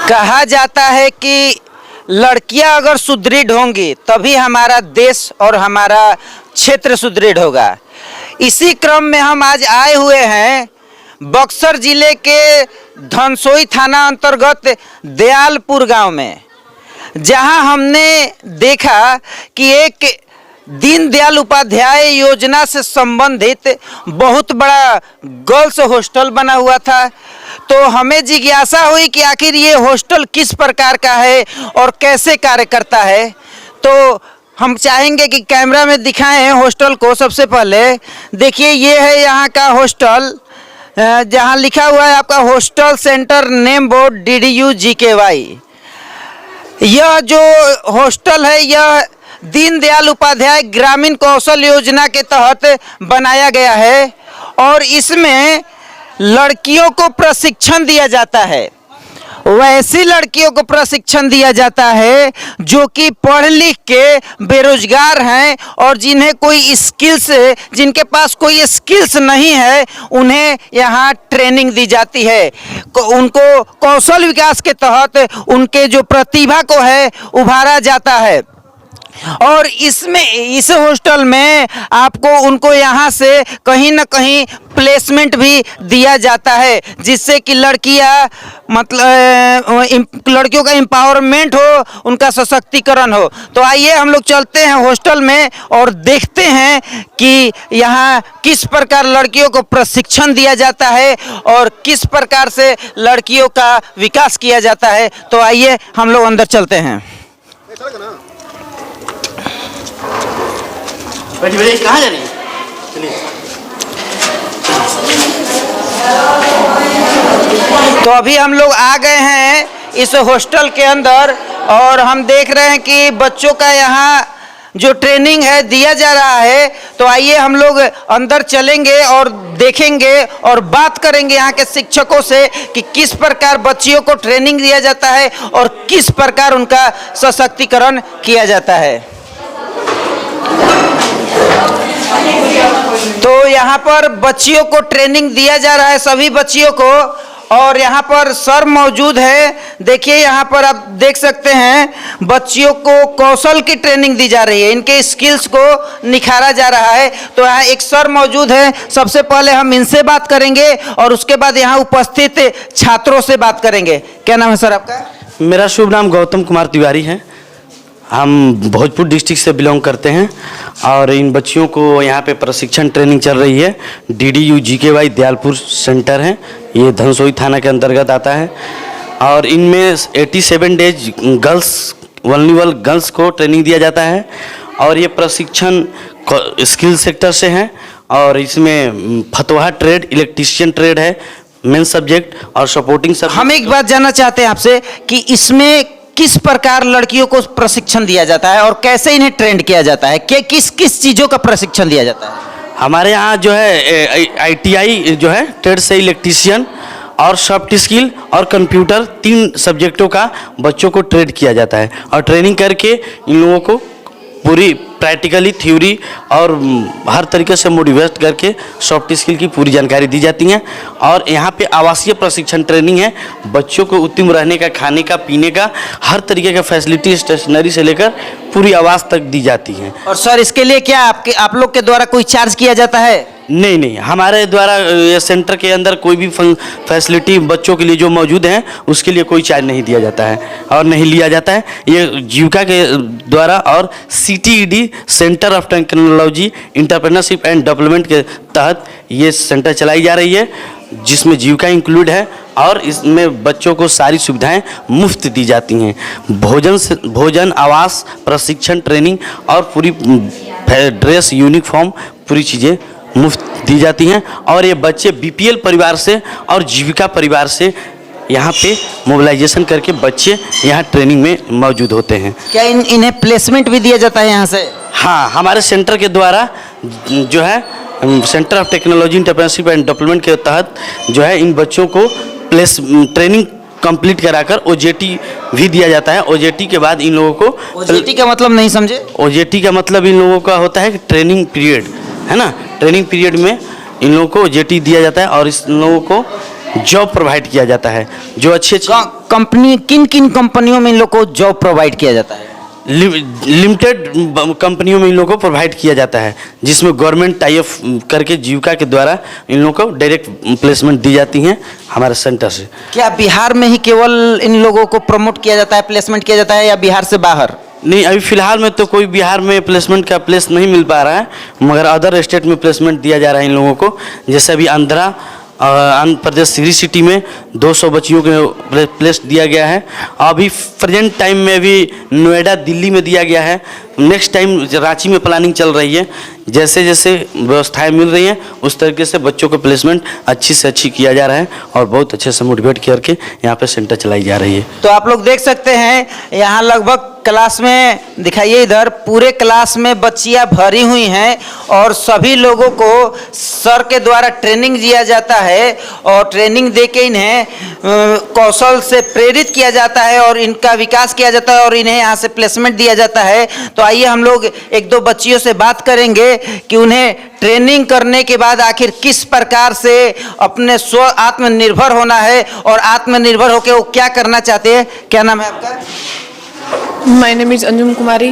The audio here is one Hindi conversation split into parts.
कहा जाता है कि लड़कियां अगर सुदृढ़ होंगी तभी हमारा देश और हमारा क्षेत्र सुदृढ़ होगा। इसी क्रम में हम आज आए हुए हैं बक्सर जिले के धनसोई थाना अंतर्गत दयालपुर गांव में, जहां हमने देखा कि एक दीनदयाल उपाध्याय योजना से संबंधित बहुत बड़ा गर्ल्स हॉस्टल बना हुआ था। तो हमें जिज्ञासा हुई कि आखिर ये हॉस्टल किस प्रकार का है और कैसे कार्य करता है। तो हम चाहेंगे कि कैमरा में दिखाएं हॉस्टल को। सबसे पहले देखिए, ये है यहाँ का हॉस्टल, जहाँ लिखा हुआ है आपका hostel centre name board DDU GKY। यह जो हॉस्टल है यह दीनदयाल उपाध्याय ग्रामीण कौशल योजना के तहत बनाया गया है और इसमें लड़कियों को प्रशिक्षण दिया जाता है। वैसी लड़कियों को प्रशिक्षण दिया जाता है जो कि पढ़ लिख के बेरोजगार हैं और जिनके पास कोई स्किल्स नहीं है, उन्हें यहाँ ट्रेनिंग दी जाती है। उनको कौशल विकास के तहत उनके जो प्रतिभा को है उभारा जाता है। और इस हॉस्टल में आपको उनको यहाँ से कहीं ना कहीं प्लेसमेंट भी दिया जाता है, जिससे कि लड़कियाँ लड़कियों का एम्पावरमेंट हो, उनका सशक्तिकरण हो। तो आइए हम लोग चलते हैं हॉस्टल में और देखते हैं कि यहाँ किस प्रकार लड़कियों को प्रशिक्षण दिया जाता है और किस प्रकार से लड़कियों का विकास किया जाता है। तो आइए हम लोग अंदर चलते हैं। कहाँ जा रही है? चलिए। तो अभी हम लोग आ गए हैं इस हॉस्टल के अंदर और हम देख रहे हैं कि बच्चों का यहाँ जो ट्रेनिंग है दिया जा रहा है। तो आइए हम लोग अंदर चलेंगे और देखेंगे और बात करेंगे यहाँ के शिक्षकों से कि किस प्रकार बच्चियों को ट्रेनिंग दिया जाता है और किस प्रकार उनका सशक्तिकरण किया जाता है। तो यहाँ पर बच्चियों को ट्रेनिंग दिया जा रहा है, सभी बच्चियों को, और यहाँ पर सर मौजूद है। देखिए यहाँ पर आप देख सकते हैं बच्चियों को कौशल की ट्रेनिंग दी जा रही है, इनके स्किल्स को निखारा जा रहा है। तो यहाँ एक सर मौजूद है, सबसे पहले हम इनसे बात करेंगे और उसके बाद यहाँ उपस्थित छात्रों से बात करेंगे। क्या नाम है सर आपका? मेरा शुभ नाम गौतम कुमार तिवारी है। हम भोजपुर डिस्ट्रिक्ट से बिलोंग करते हैं और इन बच्चियों को यहाँ पे प्रशिक्षण ट्रेनिंग चल रही है। DDU GKY दयालपुर सेंटर है, ये धनसोई थाना के अंतर्गत आता है और इनमें 87 डेज वल्नरेबल गर्ल्स को ट्रेनिंग दिया जाता है और ये प्रशिक्षण स्किल सेक्टर से है और इसमें फतवा ट्रेड, इलेक्ट्रीशियन ट्रेड है मेन सब्जेक्ट और सपोर्टिंग सब्जेक्ट। हम एक बात जानना चाहते हैं आपसे कि इसमें किस प्रकार लड़कियों को प्रशिक्षण दिया जाता है और कैसे इन्हें ट्रेंड किया जाता है, कि किस किस चीज़ों का प्रशिक्षण दिया जाता है? हमारे यहाँ जो है ITI जो है ट्रेड से इलेक्ट्रीशियन और सॉफ्ट स्किल और कंप्यूटर 3 सब्जेक्टों का बच्चों को ट्रेड किया जाता है और ट्रेनिंग करके इन लोगों को पूरी प्रैक्टिकली थ्योरी और हर तरीके से मोटिवेट करके सॉफ्ट स्किल की पूरी जानकारी दी जाती है। और यहाँ पे आवासीय प्रशिक्षण ट्रेनिंग है, बच्चों को उत्तम रहने का, खाने का, पीने का हर तरीके का फैसिलिटी स्टेशनरी से लेकर पूरी आवास तक दी जाती है। और सर इसके लिए क्या आप लोग के द्वारा कोई चार्ज किया जाता है? नहीं, हमारे द्वारा ये सेंटर के अंदर कोई भी फैसिलिटी बच्चों के लिए जो मौजूद हैं उसके लिए कोई चार्ज नहीं दिया जाता है और नहीं लिया जाता है। ये जीविका के द्वारा और CTED centre of technology entrepreneurship and development के तहत ये सेंटर चलाई जा रही है, जिसमें जीविका इंक्लूड है और इसमें बच्चों को सारी सुविधाएं मुफ्त दी जाती हैं। भोजन, आवास, प्रशिक्षण, ट्रेनिंग और पूरी ड्रेस, यूनिफॉर्म, पूरी चीज़ें मुफ्त दी जाती हैं। और ये बच्चे BPL परिवार से और जीविका परिवार से यहाँ पे मोबिलाइजेशन करके बच्चे यहाँ ट्रेनिंग में मौजूद होते हैं। क्या इन्हें प्लेसमेंट भी दिया जाता है यहाँ से? हाँ, हमारे सेंटर के द्वारा जो है centre of technology entrepreneurship and development के तहत जो है इन बच्चों को ट्रेनिंग कंप्लीट कराकर OJT भी दिया जाता है। OJT के बाद इन लोगों को OJT का मतलब नहीं समझे? OJT का मतलब इन लोगों का होता है कि ट्रेनिंग पीरियड है ना, ट्रेनिंग पीरियड में इन लोगों को OJT दिया जाता है और इस लोगों को जॉब प्रोवाइड किया जाता है। जो अच्छे कंपनी किन किन कंपनियों में इन लोग को जॉब प्रोवाइड किया जाता है? लिमिटेड कंपनियों में इन लोगों को प्रोवाइड किया जाता है, जिसमें गवर्नमेंट टाई अप करके जीविका के द्वारा इन लोगों को डायरेक्ट प्लेसमेंट दी जाती हैं हमारे सेंटर से। क्या बिहार में ही केवल इन लोगों को प्रमोट किया जाता है, प्लेसमेंट किया जाता है, या बिहार से बाहर? नहीं, अभी फिलहाल में तो कोई बिहार में प्लेसमेंट का प्लेस नहीं मिल पा रहा है, मगर अदर स्टेट में प्लेसमेंट दिया जा रहा है इन लोगों को। जैसे अभी आंध्र प्रदेश सिटी सिटी में 200 बच्चियों को प्लेस दिया गया है। अभी प्रेजेंट टाइम में भी नोएडा, दिल्ली में दिया गया है। नेक्स्ट टाइम रांची में प्लानिंग चल रही है। जैसे जैसे व्यवस्थाएं मिल रही हैं उस तरीके से बच्चों को प्लेसमेंट अच्छी से अच्छी किया जा रहा है और बहुत अच्छे से मोटिवेट करके यहाँ पे सेंटर चलाई जा रही है। तो आप लोग देख सकते हैं यहाँ लगभग क्लास में, दिखाइए इधर, पूरे क्लास में बच्चियाँ भरी हुई हैं और सभी लोगों को सर के द्वारा ट्रेनिंग दिया जाता है और ट्रेनिंग दे के इन्हें कौशल से प्रेरित किया जाता है और इनका विकास किया जाता है और इन्हें यहाँ से प्लेसमेंट दिया जाता है। तो आइए हम लोग एक दो बच्चियों से बात करेंगे कि उन्हें ट्रेनिंग करने के बाद आखिर किस प्रकार से अपने स्व आत्मनिर्भर होना है और आत्मनिर्भर होकर वो क्या करना चाहते हैं। क्या नाम है आपका? माय नेम इज अंजुम कुमारी।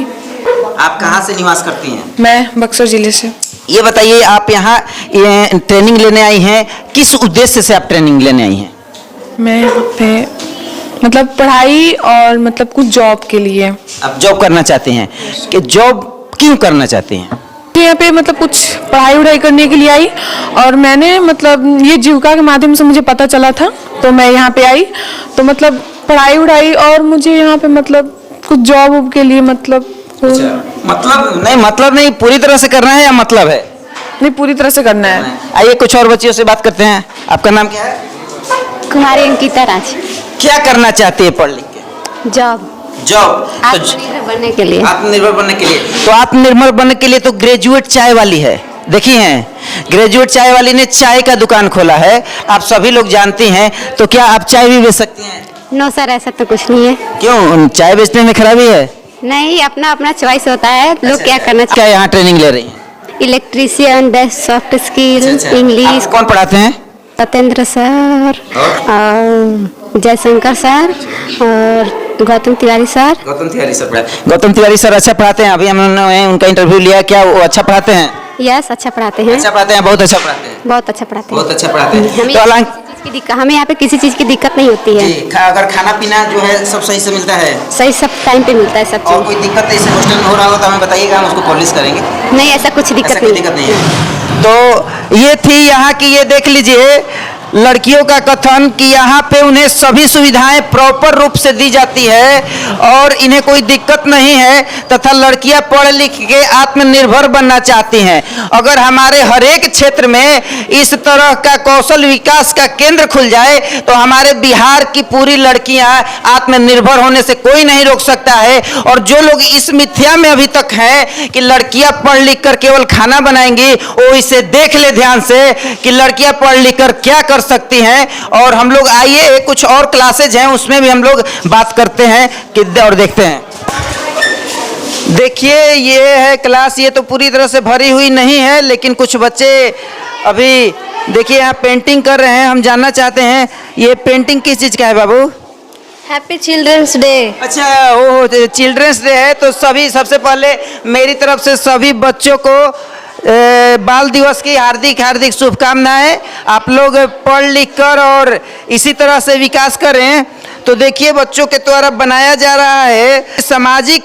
आप कहाँ से निवास करती हैं? मैं बक्सर जिले से। ये बताइए, आप यहाँ ट्रेनिंग लेने आई हैं, किस उद्देश्य से आप ट्रेनिंग लेने आई हैं? मैं यहाँ पे मतलब पढ़ाई और मतलब कुछ जॉब के लिए। आप जॉब करना चाहते हैं कि जॉब क्यों करना चाहते हैं? यहाँ पे मतलब कुछ पढ़ाई करने के लिए आई और मैंने मतलब ये जीविका के माध्यम से मुझे पता चला था तो मैं यहाँ पे आई। तो मतलब पढ़ाई और मुझे यहाँ पे मतलब कुछ जॉब के लिए मतलब मतलब नहीं पूरी तरह से करना है या मतलब है? नहीं, पूरी तरह से करना है। आइए कुछ और बच्चियों से बात करते हैं। आपका नाम क्या है? कुमारी अंकिता राज। क्या करना चाहते हैं पढ़ लिख के? जॉब। जॉब आत्मनिर्भर बनने के लिए। आत्मनिर्भर बनने के लिए। तो आत्मनिर्भर बनने के लिए तो ग्रेजुएट चाय वाली है, देखिए हैं, ग्रेजुएट चाय वाली ने चाय का दुकान खोला है, आप सभी लोग जानती हैं। तो क्या आप चाय भी बेच सकती हैं? नो सर, ऐसा तो कुछ नहीं है। क्यों, चाय बेचने में खराबी है? नहीं, अपना अपना चॉइस होता है, लोग क्या करना क्या यहाँ ट्रेनिंग ले रही हैं? Electrician, best soft skill, English. कौन पढ़ाते हैं? सत्येंद्र सर और जयशंकर सर और गौतम तिवारी सर। गौतम तिवारी सर अच्छा पढ़ाते हैं। अभी हमने उनका इंटरव्यू लिया, क्या वो अच्छा पढ़ाते हैं? यस, अच्छा पढ़ाते हैं। अच्छा पढ़ाते हैं, बहुत अच्छा पढ़ाते हैं। बहुत अच्छा पढ़ाते हैं। बहुत अच्छा पढ़ाते हैं। तो हमें यहाँ पे किसी चीज की दिक्कत नहीं होती है। अगर खाना पीना जो है सब सही से मिलता है? सही, सब टाइम पे मिलता है सब और चीज। कोई दिक्कत ऐसे हॉस्टल में हो रहा हो तो हमें बताइएगा, हम उसको पॉलिश करेंगे। नहीं, ऐसा कुछ दिक्कत नहीं है। तो ये थी यहाँ की, ये देख लीजिए लड़कियों का कथन कि यहाँ पे उन्हें सभी सुविधाएं प्रॉपर रूप से दी जाती है और इन्हें कोई दिक्कत नहीं है तथा लड़कियां पढ़ लिख के आत्मनिर्भर बनना चाहती हैं। अगर हमारे हर एक क्षेत्र में इस तरह का कौशल विकास का केंद्र खुल जाए तो हमारे बिहार की पूरी लड़कियां आत्मनिर्भर होने से कोई नहीं रोक सकता है। और जो लोग इस मिथ्या में अभी तक हैं कि लड़कियां पढ़ लिख कर केवल खाना बनाएंगी, वो इसे देख ले ध्यान से कि लड़कियां पढ़ लिख कर क्या कर सकती हैं। और हम लोग आइए कुछ और क्लासेज हैं उसमें भी हम लोग बात करते हैं कि और देखते हैं। देखिए ये है क्लास, ये तो पूरी तरह से भरी हुई नहीं है लेकिन कुछ बच्चे अभी देखिए यहाँ पेंटिंग कर रहे हैं। हम जानना चाहते हैं ये पेंटिंग किस चीज़ का है बाबू? Happy children's day. अच्छा, वो चिल्ड्रंस डे है तो सभी, सबसे पहले मेरी तरफ से सभी बच्चों को बाल दिवस की हार्दिक हार्दिक शुभकामनाएं। आप लोग पढ़ लिख कर और इसी तरह से विकास करें। तो देखिए बच्चों के द्वारा बनाया जा रहा है, सामाजिक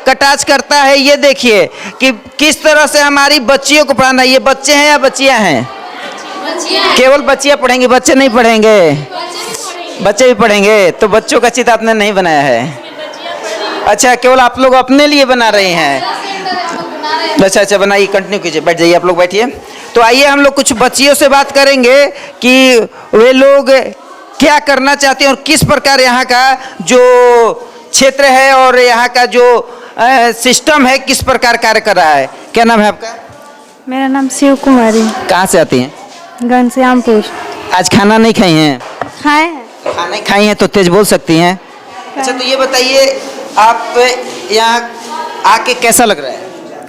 कटाच करता है। ये देखिए कि किस तरह से हमारी बच्चियों को पढ़ाना। ये बच्चे हैं या बच्चियां हैं? केवल बच्चियां पढ़ेंगी, बच्चे नहीं पढ़ेंगे? बच्चे भी पढ़ेंगे। तो बच्चों का चित्र आपने नहीं बनाया है? अच्छा, केवल आप लोग अपने लिए बना रहे हैं। अच्छा, बनाइए, कंटिन्यू कीजिए, बैठ जाइए, आप लोग बैठिए। तो आइए हम लोग कुछ बच्चियों से बात करेंगे कि वे लोग क्या करना चाहते हैं और किस प्रकार यहाँ का जो क्षेत्र है और यहाँ का जो सिस्टम है किस प्रकार कार्य कर रहा है। क्या नाम है आपका? मेरा नाम शिव कुमारी। कहाँ से आती हैं? घनश्यामपुर। आज खाना नहीं खाई हैं? खाए। खाना खाई हैं तो तेज बोल सकती हैं। अच्छा, तो ये बताइए आप यहाँ आके कैसा लग रहा है?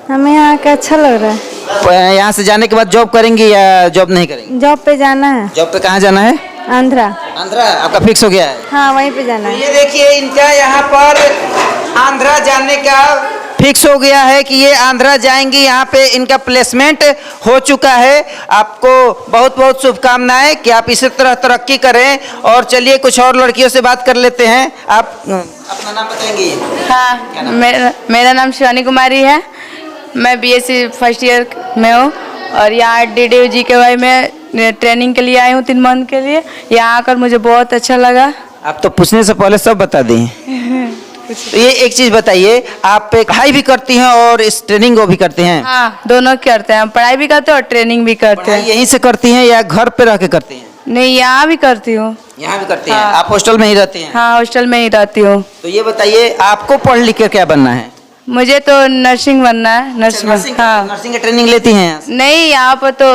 हमें यहाँ का अच्छा लग रहा है। यहाँ से जाने के बाद जॉब करेंगी या जॉब नहीं करेंगी? जॉब पे जाना है। जॉब पे कहाँ जाना है? आंध्रा। आंध्रा आपका फिक्स हो गया है? हाँ, वहीं पे जाना है। ये देखिए इनका यहाँ पर आंध्रा जाने का फिक्स हो गया है कि ये आंध्रा जाएंगी। यहाँ पे इनका प्लेसमेंट हो चुका है। आपको बहुत बहुत शुभकामनाएं कि आप इसी तरह तरक्की करें। और चलिए कुछ और लड़कियों से बात कर लेते हैं। आप अपना नाम बताएंगी? हाँ, मेरा नाम शिवानी कुमारी है। मैं बीएससी फर्स्ट ईयर में हूँ और यहाँ DDU-GKY में ट्रेनिंग के लिए आई हूँ 3 मंथ के लिए। यहाँ आकर मुझे बहुत अच्छा लगा। आप तो पूछने से पहले सब बता दी। तो ये एक चीज बताइए, आप पढ़ाई भी करती हैं और इस ट्रेनिंग को भी करते हैं? हाँ, दोनों करते हैं। हम पढ़ाई भी करते हैं और ट्रेनिंग भी करते पढ़ाई हैं। यहीं से करती हैं या घर पे रह के करती हैं? नहीं, यहाँ भी करती हूँ। यहाँ भी करती हैं? हाँ। आप हॉस्टल में ही रहती हैं? हाँ, हॉस्टल में ही रहती हूँ। तो ये बताइए आपको पढ़ लिख कर क्या बनना है? मुझे तो नर्सिंग बनना है। नर्सिंग, हाँ। नर्सिंग की ट्रेनिंग लेती हैं यहाँ से? नहीं, यहाँ पर तो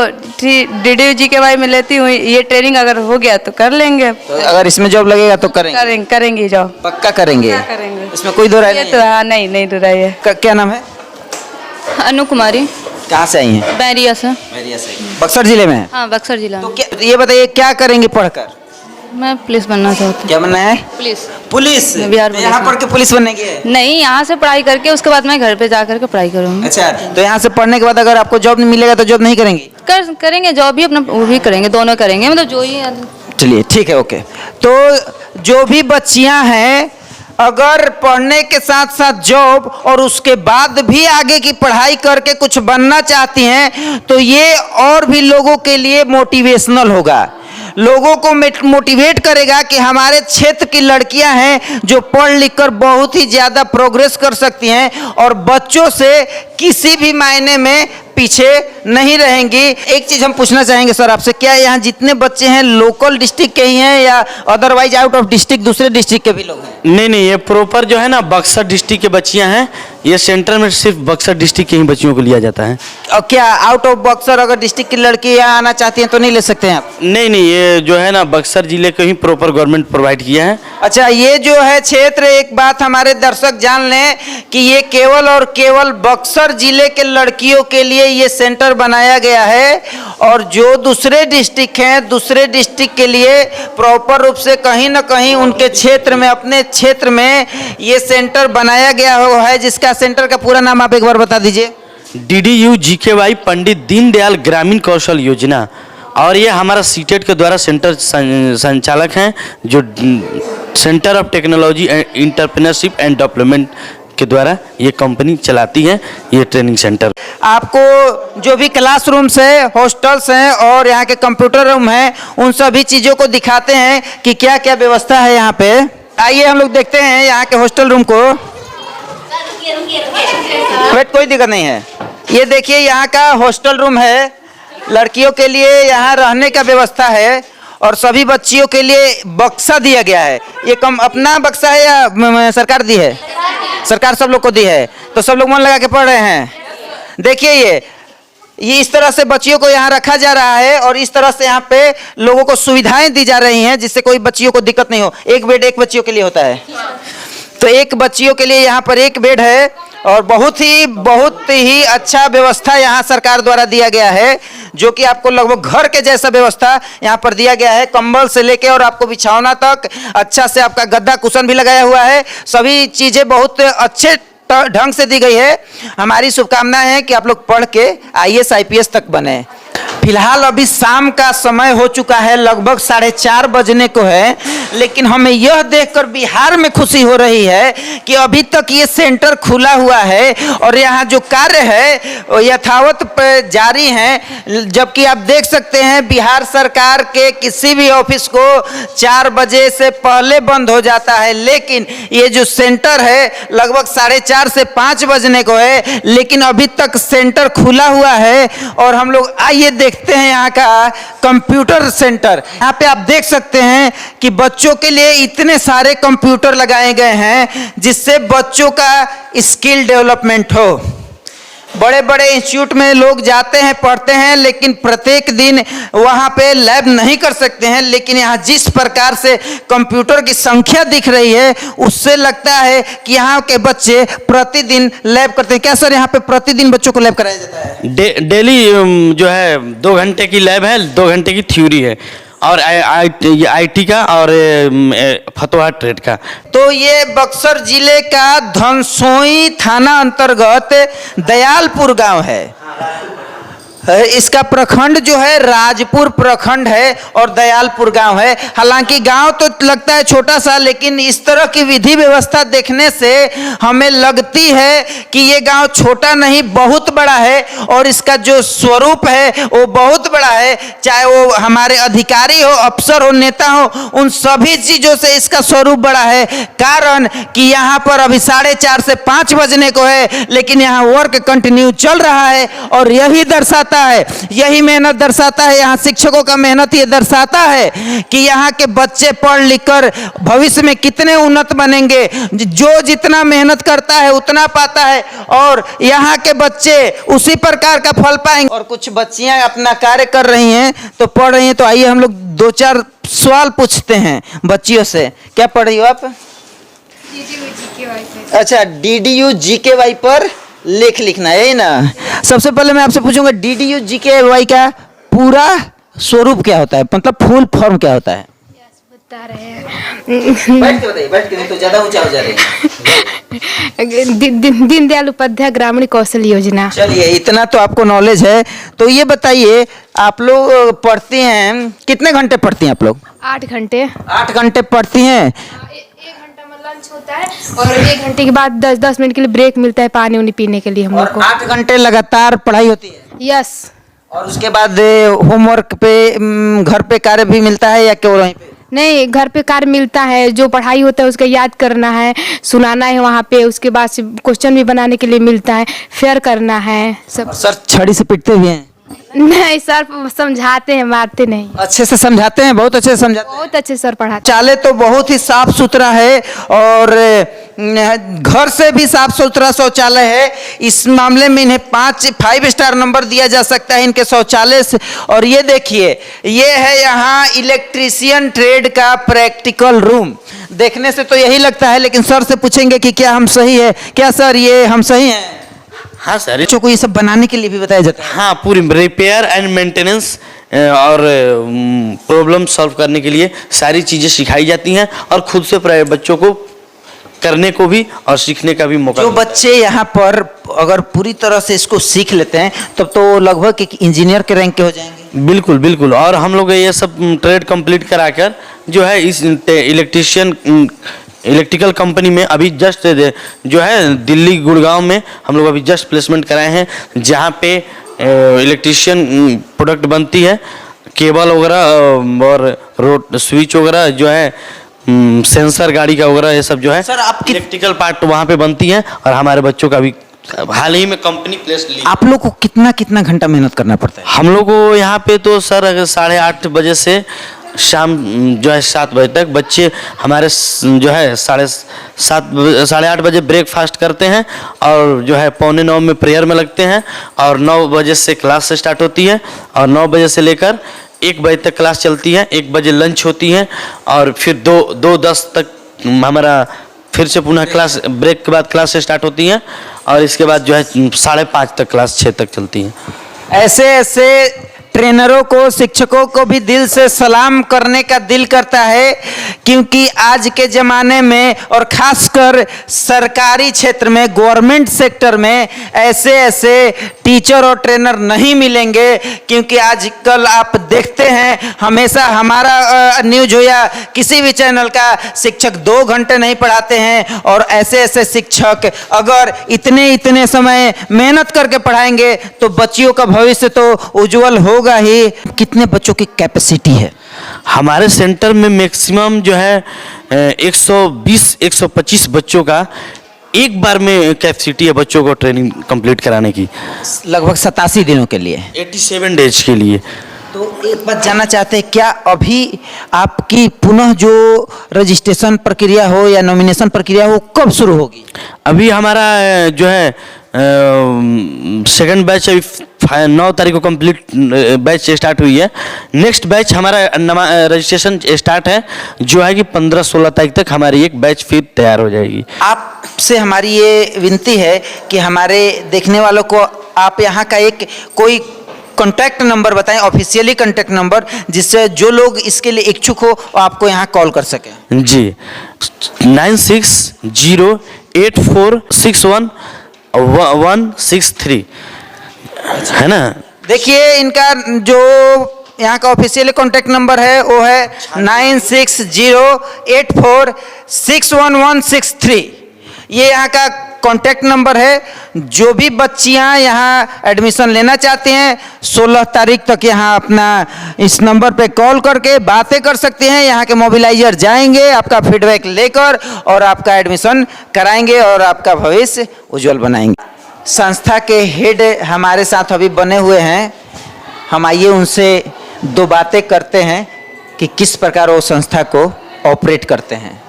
DDU-GKY में लेती हूँ। ये ट्रेनिंग अगर हो गया तो कर लेंगे। तो अगर इसमें जॉब लगेगा तो करेंगे? करेंगे जॉब। पक्का करेंगे? करेंगे। इसमें कोई दो राय ये नहीं तो है? हाँ, नहीं दो रही है। क्या नाम है? अनु कुमारी, कहाँ से आई हैं? बैरिया से। बैरिया से। बक्सर जिले में है? हाँ, बक्सर जिला तो में। क्या ये बताइए क्या करेंगे पढ़कर? मैं पुलिस बनना चाहती क्या बनना है? हूँ। पुलिस। पुलिस? मैं बिहार तो पुलिस यहाँ में। पढ़ के पुलिस बनने की है? नहीं, यहाँ से पढ़ाई करके उसके बाद मैं घर पे जा करके पढ़ाई करूँगी। अच्छा, तो यहाँ से पढ़ने के बाद अगर आपको जॉब नहीं मिलेगा तो जॉब नहीं करेंगी? करेंगे जॉब भी, अपना वो भी करेंगे, दोनों करेंगे। मतलब जो ही चलिए ठीक है, ओके। तो जो भी बच्चियां हैं अगर पढ़ने के साथ साथ जॉब और उसके बाद भी आगे की पढ़ाई करके कुछ बनना चाहती हैं तो ये और भी लोगों के लिए मोटिवेशनल होगा, लोगों को मोटिवेट करेगा कि हमारे क्षेत्र की लड़कियां हैं जो पढ़ लिख कर बहुत ही ज़्यादा प्रोग्रेस कर सकती हैं और बच्चों से किसी भी मायने में पीछे नहीं रहेंगी। एक चीज हम पूछना चाहेंगे सर आपसे, क्या यहाँ जितने बच्चे हैं लोकल डिस्ट्रिक्ट के ही हैं या अदरवाइज आउट ऑफ डिस्ट्रिक्ट दूसरे डिस्ट्रिक्ट के भी लोग हैं? नहीं, ये प्रॉपर जो है ना बक्सर डिस्ट्रिक्ट के बच्चियां हैं। ये सेंटर में सिर्फ बक्सर डिस्ट्रिक्ट के ही बच्चियों को लिया जाता है। और क्या आउट ऑफ बक्सर अगर डिस्ट्रिक्ट की लड़की यहाँ आना चाहती हैं तो नहीं ले सकते हैं आप? नहीं, ये जो है ना बक्सर जिले को ही प्रॉपर गवर्नमेंट प्रोवाइड किया है। अच्छा, ये जो है क्षेत्र, एक बात हमारे दर्शक जान लें कि ये केवल और केवल बक्सर जिले के लड़कियों के लिए ये सेंटर बनाया गया है और जो दूसरे डिस्ट्रिक्ट हैं दूसरे डिस्ट्रिक्ट के लिए प्रॉपर रूप से कहीं ना कहीं उनके क्षेत्र में, अपने क्षेत्र में ये सेंटर बनाया गया है, जिसका सेंटर का पूरा नाम आप एक बार बता दीजिए। DDU-GKY पंडित दीनदयाल ग्रामीण कौशल योजना। और ये हमारा सीटेट के द्वारा सेंटर संचालक हैं जो centre of technology and entrepreneurship and development के द्वारा ये कंपनी चलाती है ये ट्रेनिंग सेंटर। आपको जो भी क्लासरूम्स है, हॉस्टल्स हैं और यहाँ के कंप्यूटर रूम हैं, उन सभी चीज़ों को दिखाते हैं कि क्या क्या व्यवस्था है यहाँ पे। आइए हम लोग देखते हैं यहाँ के हॉस्टल रूम को। वेट, कोई दिक्कत नहीं है। ये देखिए यहाँ का हॉस्टल रूम है, लड़कियों के लिए यहाँ रहने का व्यवस्था है और सभी बच्चियों के लिए बक्सा दिया गया है। ये कम अपना बक्सा है या सरकार दी है? सरकार सब लोग को दी है, तो सब लोग मन लगा के पढ़ रहे हैं। देखिए ये इस तरह से बच्चियों को यहाँ रखा जा रहा है और इस तरह से यहाँ पे लोगों को सुविधाएं दी जा रही हैं जिससे कोई बच्चियों को दिक्कत नहीं हो। एक बेड एक बच्चियों के लिए होता है, तो एक बच्चियों के लिए यहाँ पर एक बेड है और बहुत ही अच्छा व्यवस्था यहाँ सरकार द्वारा दिया गया है, जो कि आपको लगभग घर के जैसा व्यवस्था यहाँ पर दिया गया है। कंबल से लेके और आपको बिछौना तक अच्छा से, आपका गद्दा कुशन भी लगाया हुआ है, सभी चीज़ें बहुत अच्छे ढंग से दी गई है। हमारी शुभकामनाएं हैं कि आप लोग पढ़ के IAS IPS तक बने। फिलहाल अभी शाम का समय हो चुका है, लगभग 4:30 बजने को है, लेकिन हमें यह देखकर बिहार में खुशी हो रही है कि अभी तक ये सेंटर खुला हुआ है और यहाँ जो कार्य है वो यथावत जारी हैं। जबकि आप देख सकते हैं बिहार सरकार के किसी भी ऑफिस को 4 बजे से पहले बंद हो जाता है, लेकिन ये जो सेंटर है लगभग 4:30 से 5 बजने को है, लेकिन अभी तक सेंटर खुला हुआ है। और हम लोग आइए देखते हैं यहाँ का कंप्यूटर सेंटर। यहाँ पे आप देख सकते हैं कि बच्चों के लिए इतने सारे कंप्यूटर लगाए गए हैं जिससे बच्चों का स्किल डेवलपमेंट हो। बड़े बड़े इंस्टीट्यूट में लोग जाते हैं, पढ़ते हैं, लेकिन प्रत्येक दिन वहाँ पे लैब नहीं कर सकते हैं, लेकिन यहाँ जिस प्रकार से कंप्यूटर की संख्या दिख रही है उससे लगता है कि यहाँ के बच्चे प्रतिदिन लैब करते हैं। क्या सर यहाँ पे प्रतिदिन बच्चों को लैब कराया जाता है? डेली जो है 2 घंटे की लैब है, 2 घंटे की थ्योरी है और IT का और फतोहा ट्रेड का। तो ये बक्सर जिले का धनसोई थाना अंतर्गत दयालपुर गांव है। इसका प्रखंड जो है राजपुर प्रखंड है और दयालपुर गांव है। हालांकि गांव तो लगता है छोटा सा, लेकिन इस तरह की विधि व्यवस्था देखने से हमें लगती है कि ये गांव छोटा नहीं बहुत बड़ा है और इसका जो स्वरूप है वो बहुत बड़ा है। चाहे वो हमारे अधिकारी हो, अफसर हो, नेता हो, उन सभी चीज़ों से इसका स्वरूप बड़ा है। कारण कि यहाँ पर अभी 4:30 से 5 बजने को है, लेकिन यहाँ वर्क कंटिन्यू चल रहा है और यही दर्शाता है, यही मेहनत दर्शाता है, यहाँ शिक्षकों का मेहनत ये दर्शाता है कि यहाँ के बच्चे पढ़ लिख कर भविष्य में कितने उन्नत बनेंगे। जो जितना मेहनत करता है उतना पाता है और यहाँ के बच्चे उसी प्रकार का फल पाएंगे। और कुछ बच्चियां अपना कार्य कर रही हैं, तो पढ़ रही हैं। तो आइए हम लोग 2-4 सवाल पूछते हैं बच्चियों से। क्या पढ़ रही हो आप? अच्छा, DDU GKY पर लेख लिखना है, यही ना? सबसे पहले मैं आपसे पूछूंगा, DDU GKY का पूरा स्वरूप क्या होता है, मतलब फुल फॉर्म क्या होता है? बता रहे हैं। बैठ के बताइए, बैठ के, नहीं तो ज्यादा ऊंचा हो जा रही है। दीनदयाल उपाध्याय ग्रामीण कौशल योजना। चलिए, इतना तो आपको नॉलेज है। तो ये बताइए, आप लोग पढ़ती हैं, कितने घंटे पढ़ती हैं आप लोग? 8 घंटे। 8 घंटे पढ़ती हैं। 1 घंटा में लंच होता है और 1 घंटे के बाद 10-10 मिनट के लिए ब्रेक मिलता है पानी उनी पीने के लिए हम लोग को। 8 घंटे लगातार पढ़ाई होती है? यस। और उसके बाद होमवर्क पे, घर पे कार्य भी मिलता है या केवल वहीं पे? नहीं, घर पे कार्य मिलता है, जो पढ़ाई होता है उसका याद करना है, सुनाना है वहाँ पे, उसके बाद क्वेश्चन भी बनाने के लिए मिलता है, फेयर करना है सब। सर छड़ी से पिटते भी हैं? नहीं सर, समझाते हैं, मारते नहीं। अच्छे से समझाते हैं? बहुत अच्छे से समझाते हैं? बहुत अच्छे सर पढ़ाते। शौचालय तो बहुत ही साफ सुथरा है और घर से भी साफ सुथरा शौचालय है। इस मामले में इन्हें 5 स्टार नंबर दिया जा सकता है इनके शौचालय से। और ये देखिए, ये है यहाँ इलेक्ट्रीशियन ट्रेड का प्रैक्टिकल रूम। देखने से तो यही लगता है, लेकिन सर से पूछेंगे कि क्या हम सही है। क्या सर ये हम सही हैं? हाँ सर। बच्चों को ये सब बनाने के लिए भी बताया जाता है? हाँ, पूरी रिपेयर एंड मेंटेनेंस और प्रॉब्लम सॉल्व करने के लिए सारी चीज़ें सिखाई जाती हैं और खुद से बच्चों को करने को भी और सीखने का भी मौका। जो बच्चे यहाँ पर अगर पूरी तरह से इसको सीख लेते हैं तब तो लगभग एक इंजीनियर के रैंक के हो जाएंगे। बिल्कुल बिल्कुल। और हम लोग ये सब ट्रेड कंप्लीट कराकर जो है इस इलेक्ट्रिकल कंपनी में अभी जस्ट जो है दिल्ली गुड़गांव में हम लोग अभी जस्ट प्लेसमेंट कराए हैं, जहाँ पे इलेक्ट्रिशियन प्रोडक्ट बनती है, केबल वगैरह और रोड स्विच वगैरह जो है, सेंसर गाड़ी का वगैरह, ये सब जो है सर आपकी इलेक्ट्रिकल पार्ट वहाँ पे बनती है। और हमारे बच्चों का भी हाल ही में कंपनी प्लेस ली। आप लोग को कितना घंटा मेहनत करना पड़ता है? हम लोग को यहाँ पे तो सर अगर 8:30 बजे से शाम जो है 7 बजे तक बच्चे हमारे जो है 8:30 बजे ब्रेकफास्ट करते हैं और जो है 8:45 में प्रेयर में लगते हैं और 9 बजे से क्लास स्टार्ट होती है और 9 बजे से लेकर 1 बजे तक क्लास चलती है। 1 बजे लंच होती है और फिर 2:10 तक हमारा फिर से पुनः क्लास, ब्रेक के बाद क्लास स्टार्ट होती है और इसके बाद जो है 5:30 तक क्लास 6 तक चलती है। ऐसे ट्रेनरों को, शिक्षकों को भी दिल से सलाम करने का दिल करता है, क्योंकि आज के ज़माने में और ख़ासकर सरकारी क्षेत्र में, गवर्नमेंट सेक्टर में ऐसे टीचर और ट्रेनर नहीं मिलेंगे। क्योंकि आजकल आप देखते हैं, हमेशा हमारा न्यूज़ हो या किसी भी चैनल का, शिक्षक 2 घंटे नहीं पढ़ाते हैं। और ऐसे शिक्षक अगर इतने समय मेहनत करके पढ़ाएंगे तो बच्चियों का भविष्य तो उज्जवल होगा ही। कितने बच्चों की कैपेसिटी है हमारे सेंटर में? मैक्सिमम जो है 120-125 बच्चों का एक बार में कैपेसिटी है बच्चों को ट्रेनिंग कंप्लीट कराने की, लगभग 87 दिनों के लिए, 87 डेज के लिए। तो एक बात जानना चाहते हैं, क्या अभी आपकी पुनः जो रजिस्ट्रेशन प्रक्रिया हो या नॉमिनेशन प्रक्रिया हो कब शुरू होगी? अभी हमारा जो है सेकंड बैच अभी 9 तारीख को कंप्लीट बैच स्टार्ट हुई है। नेक्स्ट बैच हमारा रजिस्ट्रेशन स्टार्ट है जो है कि 15-16 तारीख तक हमारी एक बैच फिर तैयार हो जाएगी। आपसे हमारी ये विनती है कि हमारे देखने वालों को आप यहाँ का एक कोई कॉन्टैक्ट नंबर बताएं, ऑफिशियली कॉन्टैक्ट नंबर, जिससे जो लोग इसके लिए इच्छुक हो आपको यहाँ कॉल कर सकें। जी 9608461163 है ना। देखिए इनका जो यहाँ का ऑफिशियल कॉन्टैक्ट नंबर है वो है 9608461163। ये यहाँ का कॉन्टैक्ट नंबर है। जो भी बच्चियाँ यहाँ एडमिशन लेना चाहते हैं 16 तारीख तक यहाँ अपना इस नंबर पे कॉल करके बातें कर सकते हैं। यहाँ के मोबिलाइजर जाएंगे आपका फीडबैक लेकर और आपका एडमिशन कराएंगे और आपका भविष्य उज्जवल बनाएंगे। संस्था के हेड हमारे साथ अभी बने हुए हैं, हम आइए उनसे दो बातें करते हैं कि किस प्रकार वो संस्था को ऑपरेट करते हैं।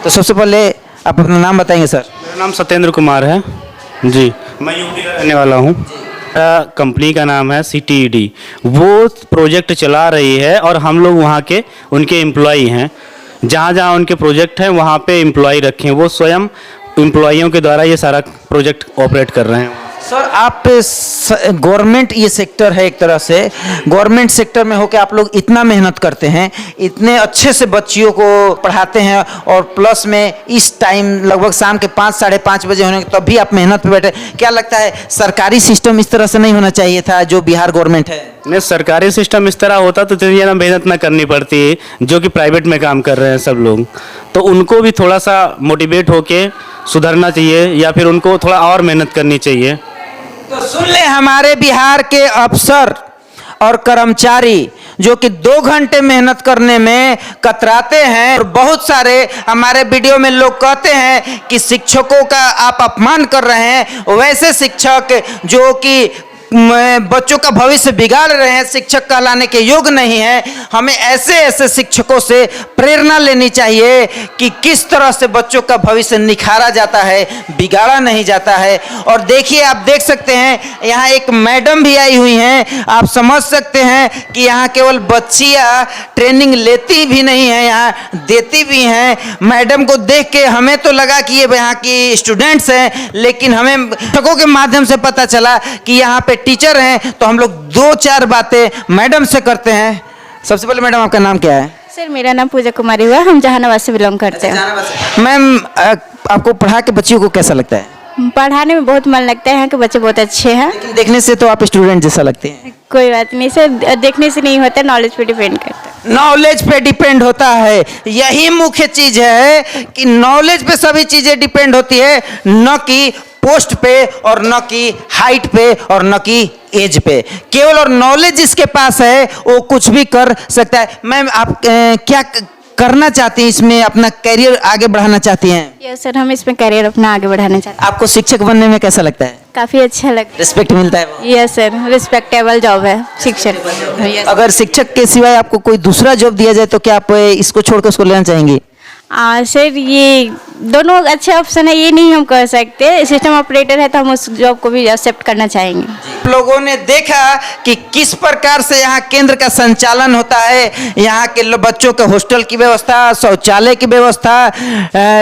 तो सबसे पहले आप अपना नाम बताएंगे सर। मेरा नाम सत्येंद्र कुमार है जी, मैं यूपी का रहने वाला हूँ। कंपनी का नाम है CTED, वो प्रोजेक्ट चला रही है और हम लोग वहाँ के उनके एम्प्लॉई हैं। जहाँ जहाँ उनके प्रोजेक्ट हैं वहाँ पे एम्प्लॉई रखे हैं, वो स्वयं एम्प्लॉइयों के द्वारा ये सारा प्रोजेक्ट ऑपरेट कर रहे हैं। सर आप गवर्नमेंट ये सेक्टर है, एक तरह से गवर्नमेंट सेक्टर में होकर आप लोग इतना मेहनत करते हैं, इतने अच्छे से बच्चियों को पढ़ाते हैं और प्लस में इस टाइम लगभग शाम के 5 साढ़े 5 बजे होने तब भी आप मेहनत पे बैठे। क्या लगता है सरकारी सिस्टम इस तरह से नहीं होना चाहिए था जो बिहार गवर्नमेंट है? नहीं, सरकारी सिस्टम इस तरह होता तो ये ना मेहनत ना करनी पड़ती, जो कि प्राइवेट में काम कर रहे हैं सब लोग। तो उनको भी थोड़ा सा मोटिवेट होके सुधरना चाहिए या फिर उनको थोड़ा और मेहनत करनी चाहिए। तो सुन ले हमारे बिहार के अफसर और कर्मचारी जो कि 2 घंटे मेहनत करने में कतराते हैं और बहुत सारे हमारे वीडियो में लोग कहते हैं कि शिक्षकों का आप अपमान कर रहे हैं। वैसे शिक्षक जो कि बच्चों का भविष्य बिगाड़ रहे हैं, शिक्षक कहलाने के योग्य नहीं है। हमें ऐसे ऐसे शिक्षकों से प्रेरणा लेनी चाहिए कि किस तरह से बच्चों का भविष्य निखारा जाता है, बिगाड़ा नहीं जाता है। और देखिए आप देख सकते हैं यहाँ एक मैडम भी आई हुई हैं। आप समझ सकते हैं कि यहाँ केवल बच्चियाँ ट्रेनिंग लेती भी नहीं है, यहाँ देती भी हैं। मैडम को देख के हमें तो लगा कि ये यहाँ की स्टूडेंट्स हैं, लेकिन हमें शिक्षकों के माध्यम से पता चला कि यहाँ पे टीचर हैं। तो हम लोग 2-4 बातें मैडम से करते हैं। सबसे पहले मैडम आपका नाम क्या है? सर मेरा नाम पूजा कुमारी हुआ, हम जहानाबाद से बिलोंग करते हैं। मैम आपको पढ़ा के बच्चियों को कैसा लगता है? पढ़ाने में बहुत मन लगता है, यहाँ के बच्चे बहुत अच्छे हैं। लेकिन देखने से तो आप स्टूडेंट जैसा लगते हैं। कोई बात नहीं सर, देखने से नहीं होता, नॉलेज पे डिपेंड करता है। नॉलेज पे डिपेंड होता है, यही मुख्य चीज है कि नॉलेज पे सभी चीजें डिपेंड होती है, न कि पोस्ट पे और न कि हाइट पे और न कि एज पे। केवल और नॉलेज जिसके पास है वो कुछ भी कर सकता है। मैम आप क्या करना चाहती हैं, इसमें अपना करियर आगे बढ़ाना चाहती हैं? यस सर, हम इसमें करियर अपना आगे बढ़ाना चाहते हैं। आपको शिक्षक बनने में कैसा लगता है? काफ़ी अच्छा लगता है। रिस्पेक्ट मिलता है? यस सर, रिस्पेक्टेबल जॉब है शिक्षक। अगर शिक्षक के सिवाय आपको कोई दूसरा जॉब दिया जाए तो क्या आप इसको छोड़कर उसको लेना चाहेंगी? सर ये दोनों अच्छे ऑप्शन है, ये नहीं हम कर सकते। सिस्टम ऑपरेटर है तो हम उस जॉब को भी एक्सेप्ट करना चाहेंगे। लोगों ने देखा कि किस प्रकार से यहाँ केंद्र का संचालन होता है। यहाँ के बच्चों के हॉस्टल की व्यवस्था, शौचालय की व्यवस्था,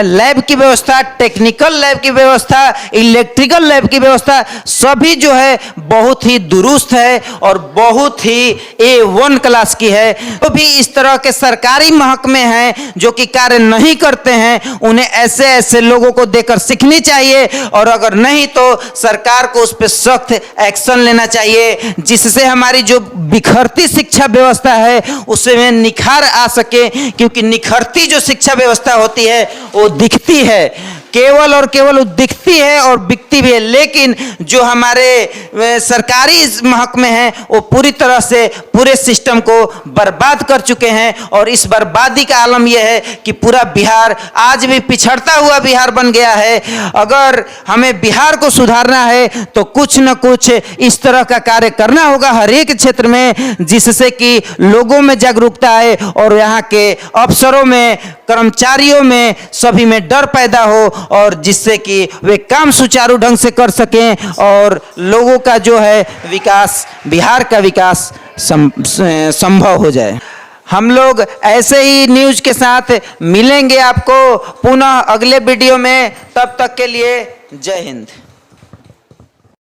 लैब की व्यवस्था, टेक्निकल लैब की व्यवस्था, इलेक्ट्रिकल लैब की व्यवस्था, सभी जो है बहुत ही दुरुस्त है और बहुत ही A1 क्लास की है। तो भी इस तरह के सरकारी महकमे हैं जो कि कार्य नहीं करते हैं, उन्हें ऐसे ऐसे लोगों को देकर सीखनी चाहिए और अगर नहीं तो सरकार को उस पर सख्त एक्शन लेना चाहिए, जिससे हमारी जो बिखरती शिक्षा व्यवस्था है उसमें निखार आ सके। क्योंकि निखरती जो शिक्षा व्यवस्था होती है वो दिखती है, केवल और केवल दिखती है और बिकती भी है, लेकिन जो हमारे सरकारी महकमे हैं वो पूरी तरह से पूरे सिस्टम को बर्बाद कर चुके हैं। और इस बर्बादी का आलम यह है कि पूरा बिहार आज भी पिछड़ता हुआ बिहार बन गया है। अगर हमें बिहार को सुधारना है तो कुछ न कुछ इस तरह का कार्य करना होगा हर एक क्षेत्र में, जिससे कि लोगों में जागरूकता आए और यहाँ के अफसरों में, कर्मचारियों में, सभी में डर पैदा हो और जिससे कि वे काम सुचारू ढंग से कर सकें और लोगों का जो है विकास, बिहार का विकास संभव हो जाए। हम लोग ऐसे ही न्यूज़ के साथ मिलेंगे आपको पुनः अगले वीडियो में। तब तक के लिए जय हिंद।